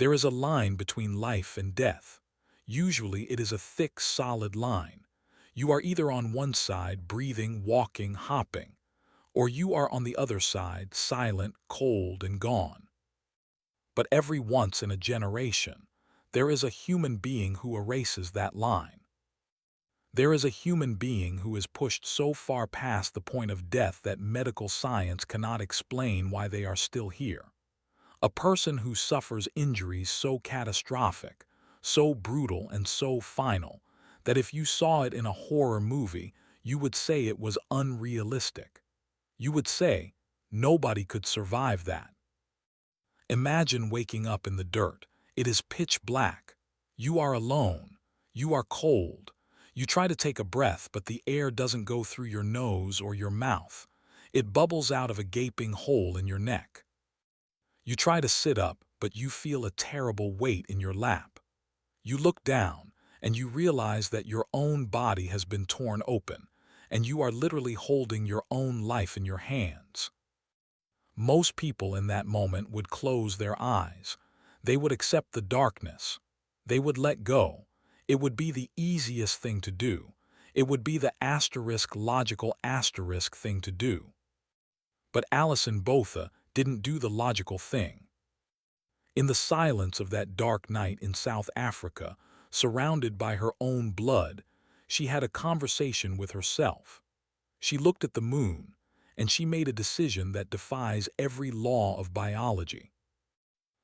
There is a line between life and death. Usually it is a thick, solid line. You are either on one side, breathing, walking, hopping, or you are on the other side, silent, cold, and gone. But every once in a generation, there is a human being who erases that line. There is a human being who is pushed so far past the point of death that medical science cannot explain why they are still here. A person who suffers injuries so catastrophic, so brutal and so final, that if you saw it in a horror movie, you would say it was unrealistic. You would say, nobody could survive that. Imagine waking up in the dirt. It is pitch black. You are alone. You are cold. You try to take a breath, but the air doesn't go through your nose or your mouth. It bubbles out of a gaping hole in your neck. You try to sit up, but you feel a terrible weight in your lap. You look down, and you realize that your own body has been torn open, and you are literally holding your own life in your hands. Most people in that moment would close their eyes. They would accept the darkness. They would let go. It would be the easiest thing to do. It would be the logical thing to do. But Alison Botha didn't do the logical thing. In the silence of that dark night in South Africa, surrounded by her own blood, she had a conversation with herself. She looked at the moon, and she made a decision that defies every law of biology.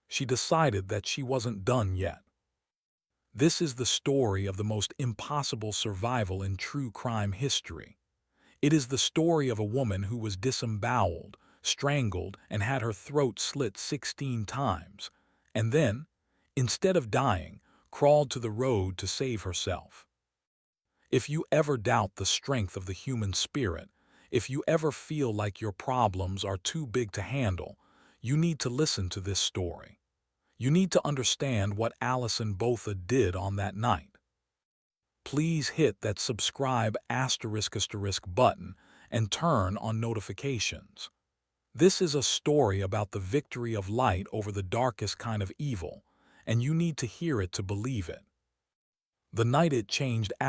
She decided that she wasn't done yet. This is the story of the most impossible survival in true crime history. It is the story of a woman who was disemboweled, strangled, and had her throat slit 16 times, and then, instead of dying, crawled to the road to save herself. If you ever doubt the strength of the human spirit, if you ever feel like your problems are too big to handle, you need to listen to this story. You need to understand what Alison Botha did on that night. Please hit that subscribe ** button and turn on notifications. This is a story about the victory of light over the darkest kind of evil, and you need to hear it to believe it. The night it changed *.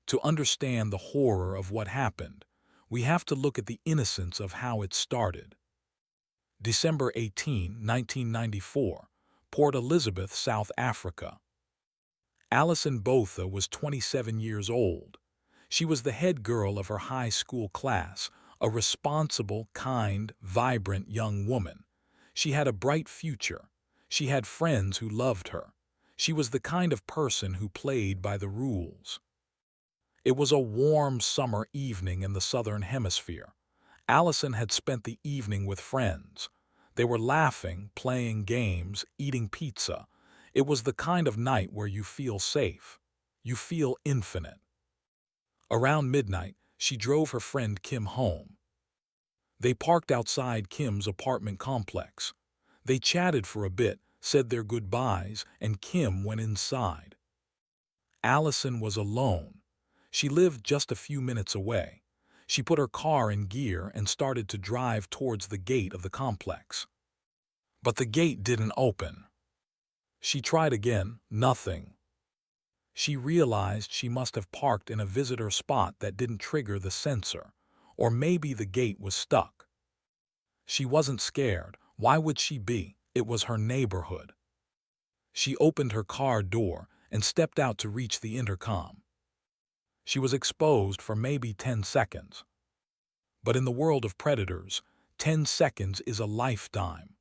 To understand the horror of what happened, we have to look at the innocence of how it started. December 18, 1994, Port Elizabeth, South Africa. Alison Botha was 27 years old. She was the head girl of her high school class, a responsible, kind, vibrant young woman. She had a bright future. She had friends who loved her. She was the kind of person who played by the rules. It was a warm summer evening in the Southern Hemisphere. Alison had spent the evening with friends. They were laughing, playing games, eating pizza. It was the kind of night where you feel safe. You feel infinite. Around midnight, she drove her friend Kim home. They parked outside Kim's apartment complex. They chatted for a bit, said their goodbyes, and Kim went inside. Alison was alone. She lived just a few minutes away. She put her car in gear and started to drive towards the gate of the complex. But the gate didn't open. She tried again, nothing. She realized she must have parked in a visitor spot that didn't trigger the sensor, or maybe the gate was stuck. She wasn't scared. Why would she be? It was her neighborhood. She opened her car door and stepped out to reach the intercom. She was exposed for maybe 10 seconds. But in the world of predators, 10 seconds is a lifetime.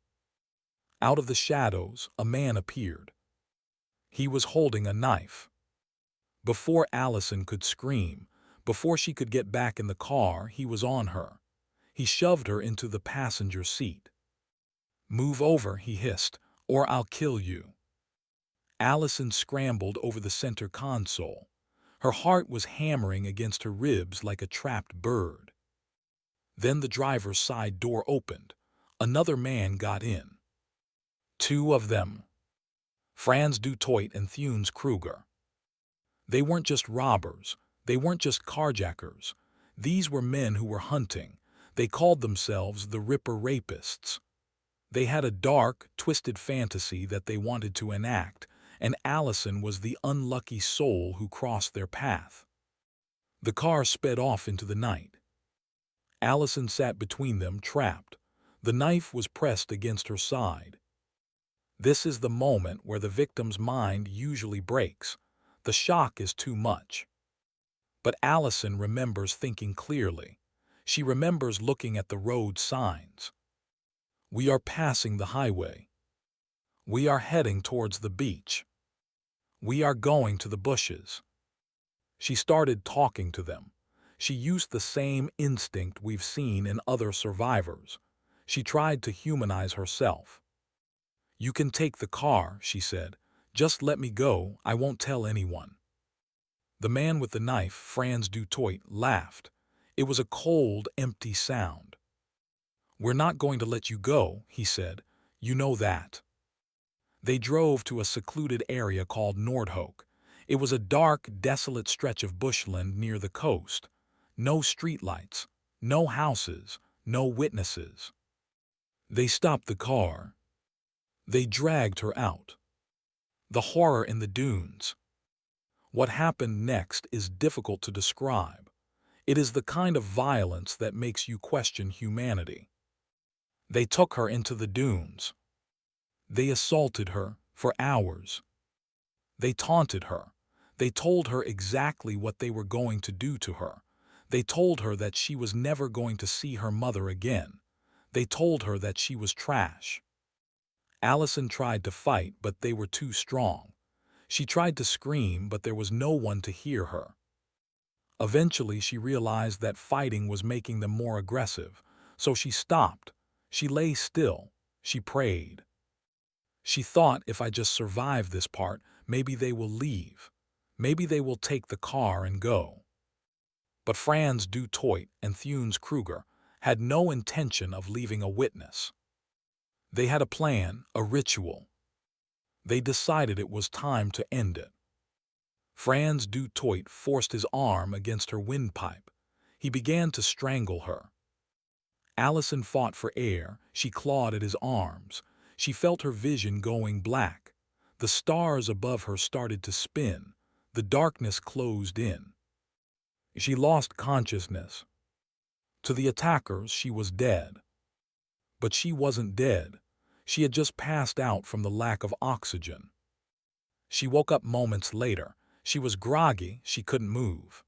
Out of the shadows, a man appeared. He was holding a knife. Before Alison could scream, before she could get back in the car, he was on her. He shoved her into the passenger seat. "Move over," he hissed, "or I'll kill you." Alison scrambled over the center console. Her heart was hammering against her ribs like a trapped bird. Then the driver's side door opened. Another man got in. Two of them. Frans Toit and Theuns Kruger. They weren't just robbers. They weren't just carjackers. These were men who were hunting. They called themselves the Ripper Rapists. They had a dark, twisted fantasy that they wanted to enact, and Alison was the unlucky soul who crossed their path. The car sped off into the night. Alison sat between them, trapped. The knife was pressed against her side. This is the moment where the victim's mind usually breaks. The shock is too much. But Alison remembers thinking clearly. She remembers looking at the road signs. We are passing the highway. We are heading towards the beach. We are going to the bushes. She started talking to them. She used the same instinct we've seen in other survivors. She tried to humanize herself. "You can take the car," she said. "Just let me go, I won't tell anyone." The man with the knife, Frans Toit, laughed. It was a cold, empty sound. "We're not going to let you go," he said. "You know that." They drove to a secluded area called Nordhoek. It was a dark, desolate stretch of bushland near the coast. No streetlights, no houses, no witnesses. They stopped the car. They dragged her out. The horror in the dunes. What happened next is difficult to describe. It is the kind of violence that makes you question humanity. They took her into the dunes. They assaulted her for hours. They taunted her. They told her exactly what they were going to do to her. They told her that she was never going to see her mother again. They told her that she was trash. Alison tried to fight, but they were too strong. She tried to scream, but there was no one to hear her. Eventually, she realized that fighting was making them more aggressive, so she stopped. She lay still. She prayed. She thought, if I just survive this part, maybe they will leave. Maybe they will take the car and go. But Frans Toit and Theuns Kruger had no intention of leaving a witness. They had a plan, a ritual. They decided it was time to end it. Frans Toit forced his arm against her windpipe. He began to strangle her. Alison fought for air. She clawed at his arms. She felt her vision going black. The stars above her started to spin. The darkness closed in. She lost consciousness. To the attackers, she was dead. But she wasn't dead. She had just passed out from the lack of oxygen. She woke up moments later. She was groggy. She couldn't move.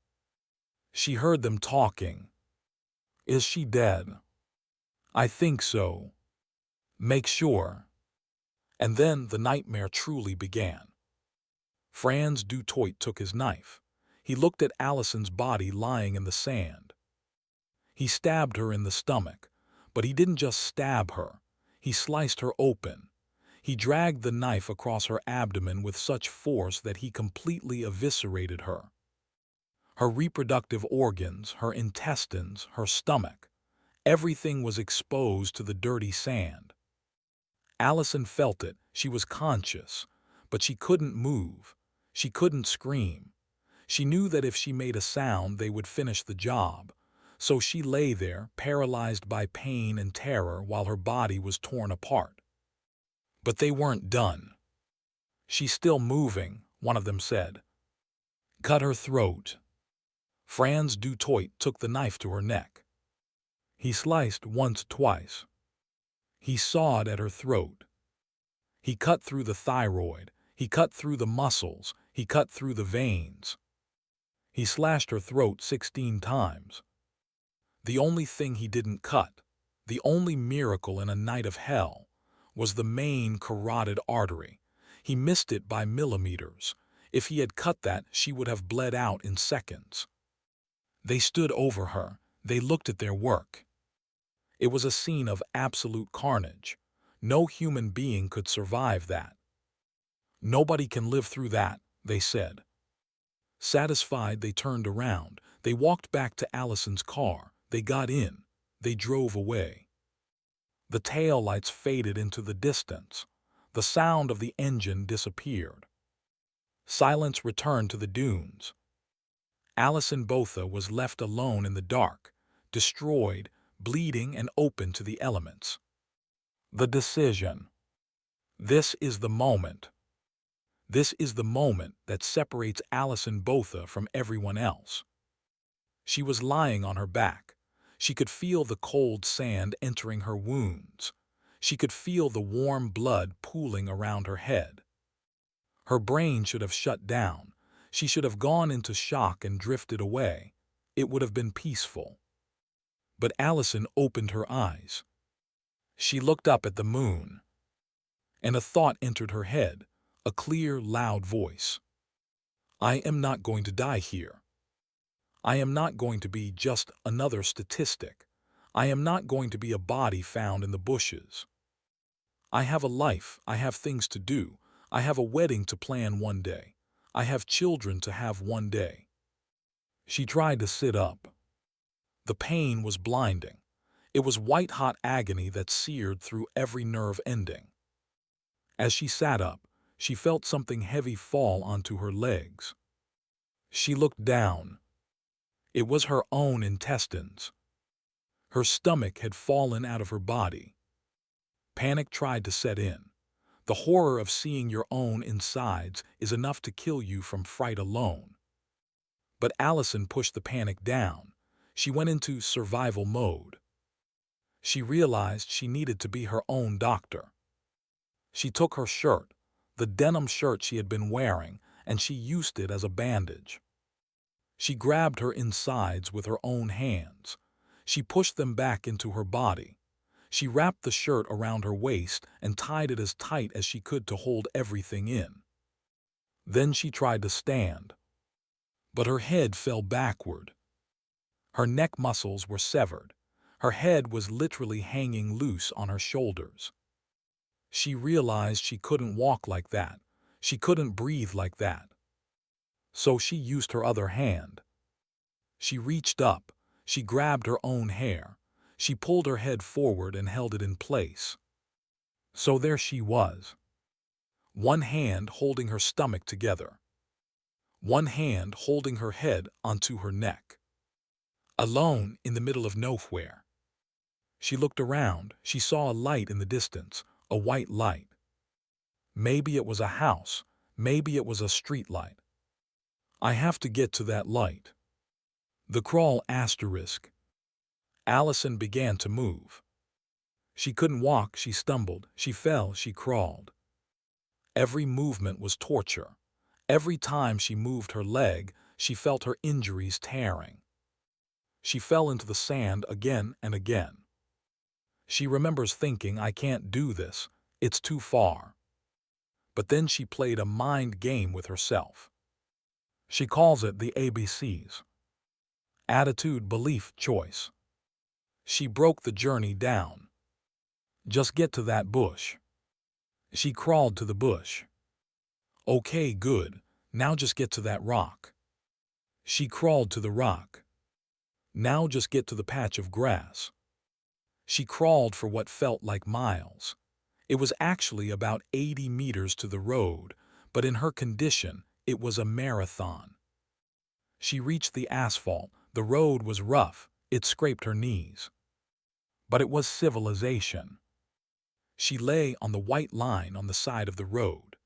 She heard them talking. "Is she dead?" "I think so." "Make sure." And then the nightmare truly began. Frans Toit took his knife. He looked at Alison's body lying in the sand. He stabbed her in the stomach, but he didn't just stab her. He sliced her open. He dragged the knife across her abdomen with such force that he completely eviscerated her. Her reproductive organs, her intestines, her stomach, everything was exposed to the dirty sand. Alison felt it. She was conscious, but she couldn't move. She couldn't scream. She knew that if she made a sound, they would finish the job. So she lay there, paralyzed by pain and terror, while her body was torn apart. But they weren't done. "She's still moving," one of them said. "Cut her throat." Frans Toit took the knife to her neck. He sliced once, twice. He sawed at her throat. He cut through the thyroid. He cut through the muscles. He cut through the veins. He slashed her throat 16 times. The only thing he didn't cut, the only miracle in a night of hell, was the main carotid artery. He missed it by millimeters. If he had cut that, she would have bled out in seconds. They stood over her. They looked at their work. It was a scene of absolute carnage. No human being could survive that. "Nobody can live through that," they said. Satisfied, they turned around. They walked back to Alison's car. They got in. They drove away. The taillights faded into the distance. The sound of the engine disappeared. Silence returned to the dunes. Alison Botha was left alone in the dark, destroyed, bleeding and open to the elements. The decision. This is the moment. This is the moment that separates Alison Botha from everyone else. She was lying on her back. She could feel the cold sand entering her wounds. She could feel the warm blood pooling around her head. Her brain should have shut down. She should have gone into shock and drifted away. It would have been peaceful. But Alison opened her eyes. She looked up at the moon. And a thought entered her head, a clear, loud voice. I am not going to die here. I am not going to be just another statistic. I am not going to be a body found in the bushes. I have a life. I have things to do. I have a wedding to plan one day. I have children to have one day. She tried to sit up. The pain was blinding. It was white-hot agony that seared through every nerve ending. As she sat up, she felt something heavy fall onto her legs. She looked down. It was her own intestines. Her stomach had fallen out of her body. Panic tried to set in. The horror of seeing your own insides is enough to kill you from fright alone. But Alison pushed the panic down. She went into survival mode. She realized she needed to be her own doctor. She took her shirt, the denim shirt she had been wearing, and she used it as a bandage. She grabbed her insides with her own hands. She pushed them back into her body. She wrapped the shirt around her waist and tied it as tight as she could to hold everything in. Then she tried to stand. But her head fell backward. Her neck muscles were severed. Her head was literally hanging loose on her shoulders. She realized she couldn't walk like that. She couldn't breathe like that. So she used her other hand. She reached up. She grabbed her own hair. She pulled her head forward and held it in place. So there she was. One hand holding her stomach together. One hand holding her head onto her neck. Alone in the middle of nowhere. She looked around. She saw a light in the distance, a white light. Maybe it was a house. Maybe it was a street light. I have to get to that light. The crawl asterisk. Alison began to move. She couldn't walk, she stumbled, she fell, she crawled. Every movement was torture. Every time she moved her leg, she felt her injuries tearing. She fell into the sand again and again. She remembers thinking, I can't do this, it's too far. But then she played a mind game with herself. She calls it the ABCs. Attitude, belief, choice. She broke the journey down. Just get to that bush. She crawled to the bush. Okay, good. Now just get to that rock. She crawled to the rock. Now just get to the patch of grass. She crawled for what felt like miles. It was actually about 80 meters to the road, but in her condition, it was a marathon. She reached the asphalt. The road was rough. It scraped her knees. But it was civilization. She lay on the white line on the side of the road.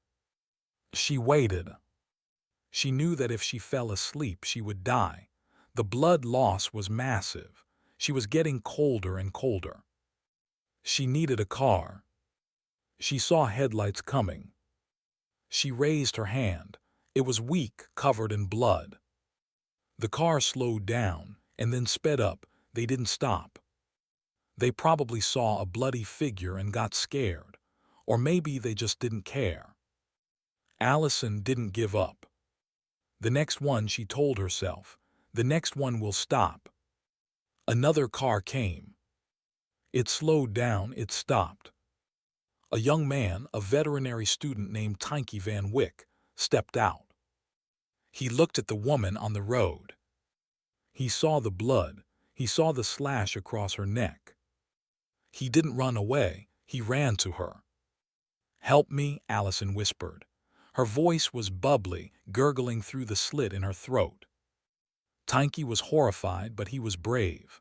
She waited. She knew that if she fell asleep, she would die. The blood loss was massive. She was getting colder and colder. She needed a car. She saw headlights coming. She raised her hand. It was weak, covered in blood. The car slowed down and then sped up. They didn't stop. They probably saw a bloody figure and got scared. Or maybe they just didn't care. Alison didn't give up. The next one, she told herself, the next one will stop. Another car came. It slowed down, it stopped. A young man, a veterinary student named Tynke Van Wyck, stepped out. He looked at the woman on the road. He saw the blood. He saw the slash across her neck. He didn't run away. He ran to her. Help me, Alison whispered. Her voice was bubbly, gurgling through the slit in her throat. Tynke was horrified, but he was brave.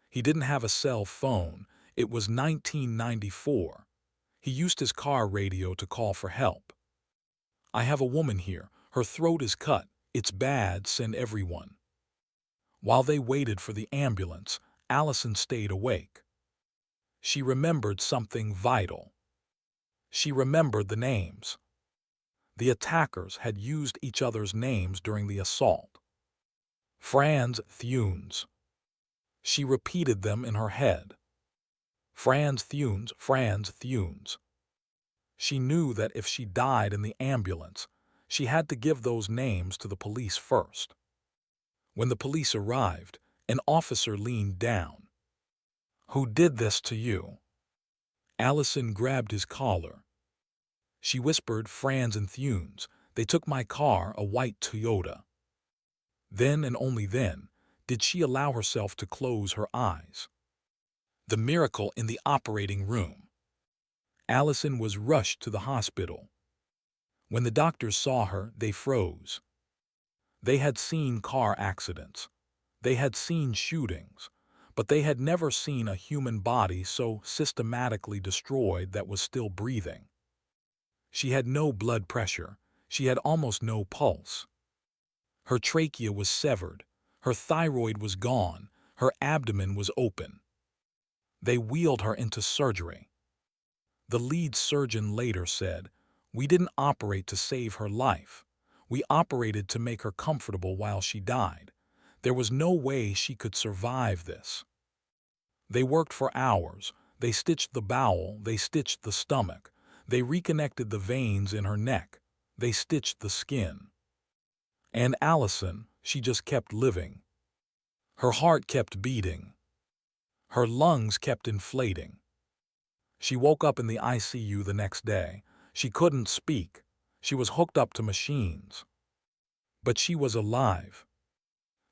He didn't have a cell phone. It was 1994. He used his car radio to call for help. "I have a woman here. Her throat is cut. It's bad, send everyone." While they waited for the ambulance, Alison stayed awake. She remembered something vital. She remembered the names. The attackers had used each other's names during the assault. Frans, Theuns. She repeated them in her head. Frans, Theuns, Frans, Theuns. She knew that if she died in the ambulance, she had to give those names to the police first. When the police arrived, an officer leaned down. "Who did this to you?" Alison grabbed his collar. She whispered, "Frans and Theuns. They took my car, a white Toyota." Then and only then did she allow herself to close her eyes. The miracle in the operating room. Alison was rushed to the hospital. When the doctors saw her, they froze. They had seen car accidents. They had seen shootings. But they had never seen a human body so systematically destroyed that was still breathing. She had no blood pressure. She had almost no pulse. Her trachea was severed. Her thyroid was gone. Her abdomen was open. They wheeled her into surgery. The lead surgeon later said, "We didn't operate to save her life. We operated to make her comfortable while she died. There was no way she could survive this." They worked for hours. They stitched the bowel. They stitched the stomach. They reconnected the veins in her neck. They stitched the skin. And Alison, she just kept living. Her heart kept beating. Her lungs kept inflating. She woke up in the ICU the next day. She couldn't speak. She was hooked up to machines. But she was alive.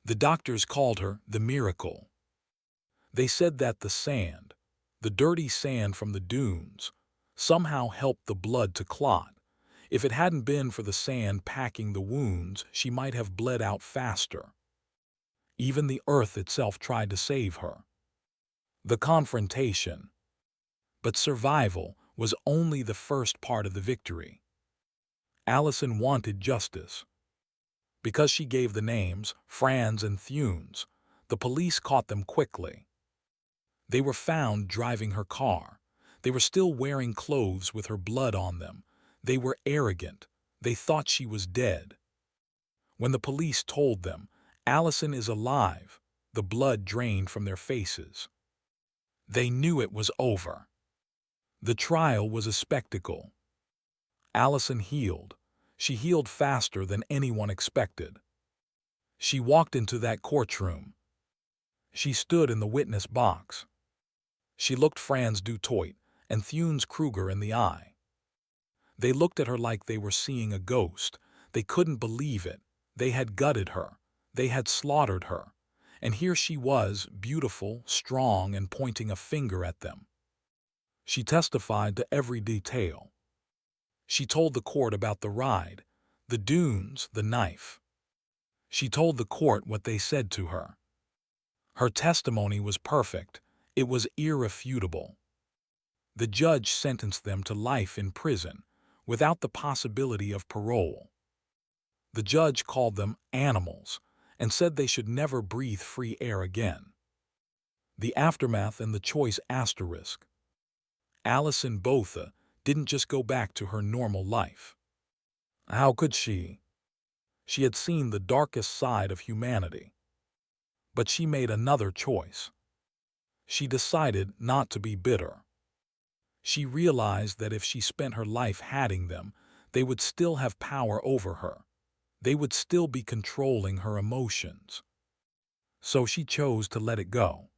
The doctors called her the miracle. They said that the sand, the dirty sand from the dunes, somehow helped the blood to clot. If it hadn't been for the sand packing the wounds, she might have bled out faster. Even the earth itself tried to save her. The confrontation. But survival was only the first part of the victory. Alison wanted justice. Because she gave the names, Frans and Theuns, the police caught them quickly. They were found driving her car. They were still wearing clothes with her blood on them. They were arrogant. They thought she was dead. When the police told them, "Alison is alive," the blood drained from their faces. They knew it was over. The trial was a spectacle. Alison healed. She healed faster than anyone expected. She walked into that courtroom. She stood in the witness box. She looked Frans du Toit and Theuns Kruger in the eye. They looked at her like they were seeing a ghost. They couldn't believe it. They had gutted her. They had slaughtered her. And here she was, beautiful, strong, and pointing a finger at them. She testified to every detail. She told the court about the ride, the dunes, the knife. She told the court what they said to her. Her testimony was perfect. It was irrefutable. The judge sentenced them to life in prison, without the possibility of parole. The judge called them animals and said they should never breathe free air again. The aftermath and the choice asterisk. Alison Botha didn't just go back to her normal life. How could she? She had seen the darkest side of humanity. But she made another choice. She decided not to be bitter. She realized that if she spent her life hating them, they would still have power over her. They would still be controlling her emotions. So she chose to let it go.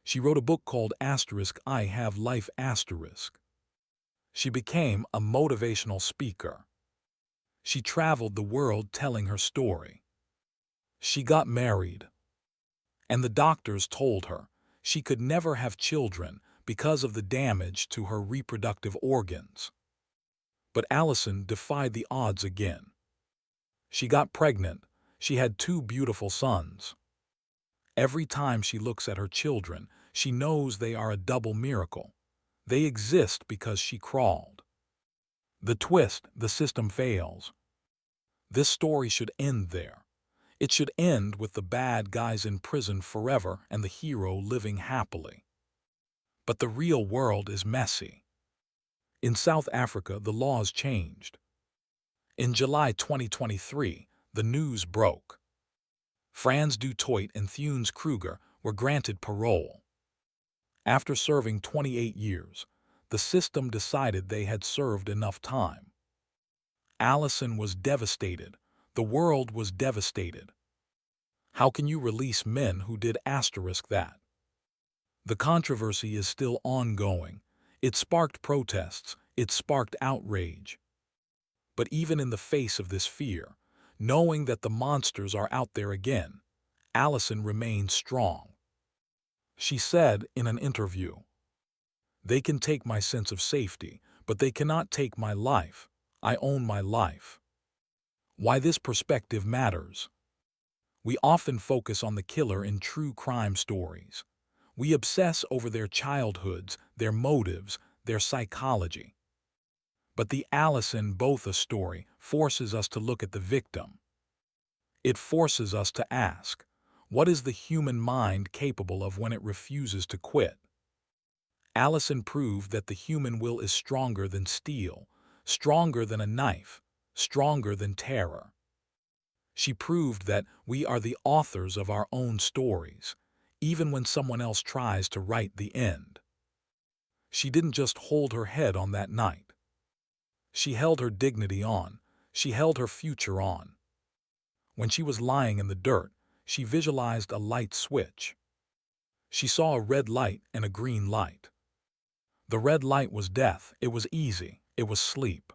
She wrote a book called I Have Life *. She became a motivational speaker. She traveled the world telling her story. She got married. And the doctors told her she could never have children because of the damage to her reproductive organs. But Alison defied the odds again. She got pregnant. She had 2 beautiful sons. Every time she looks at her children, She knows they are a double miracle. They exist because she crawled. The twist, the system fails. This story should end there. It should end with the bad guys in prison forever and the hero living happily. But the real world is messy. In South Africa, the laws changed. In July 2023, the news broke. Frans Toit and Theuns Kruger were granted parole. After serving 28 years, the system decided they had served enough time. Alison was devastated. The world was devastated. How can you release men who did that? The controversy is still ongoing. It sparked protests. It sparked outrage. But even in the face of this fear, knowing that the monsters are out there again, Alison remained strong. She said in an interview, "They can take my sense of safety, but they cannot take my life. I own my life." Why this perspective matters. We often focus on the killer in true crime stories. We obsess over their childhoods, their motives, their psychology. But the Alison Botha story forces us to look at the victim. It forces us to ask, what is the human mind capable of when it refuses to quit? Alison proved that the human will is stronger than steel, stronger than a knife, stronger than terror. She proved that we are the authors of our own stories, even when someone else tries to write the end. She didn't just hold her head on that night. She held her dignity on. She held her future on. When she was lying in the dirt, she visualized a light switch. She saw a red light and a green light. The red light was death. It was easy. It was sleep.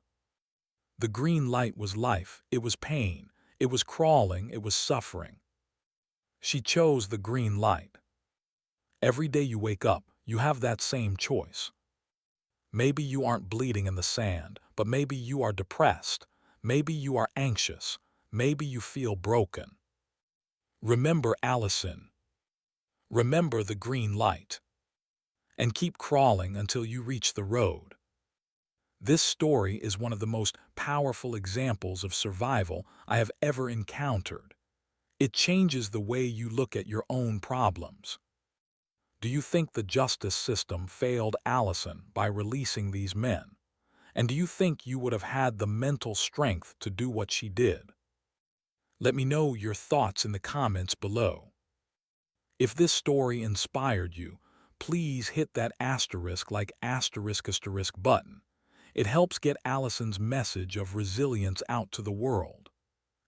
The green light was life. It was pain. It was crawling. It was suffering. She chose the green light. Every day you wake up, you have that same choice. Maybe you aren't bleeding in the sand, but maybe you are depressed. Maybe you are anxious. Maybe you feel broken. Remember Alison. Remember the green light. And keep crawling until you reach the road. This story is one of the most powerful examples of survival I have ever encountered. It changes the way you look at your own problems. Do you think the justice system failed Alison by releasing these men? And do you think you would have had the mental strength to do what she did? Let me know your thoughts in the comments below. If this story inspired you, please hit that asterisk button. It helps get Alison's message of resilience out to the world.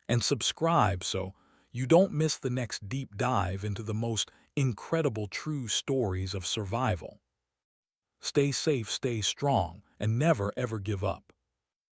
And subscribe so you don't miss the next deep dive into the most incredible true stories of survival. Stay safe, stay strong, and never ever give up.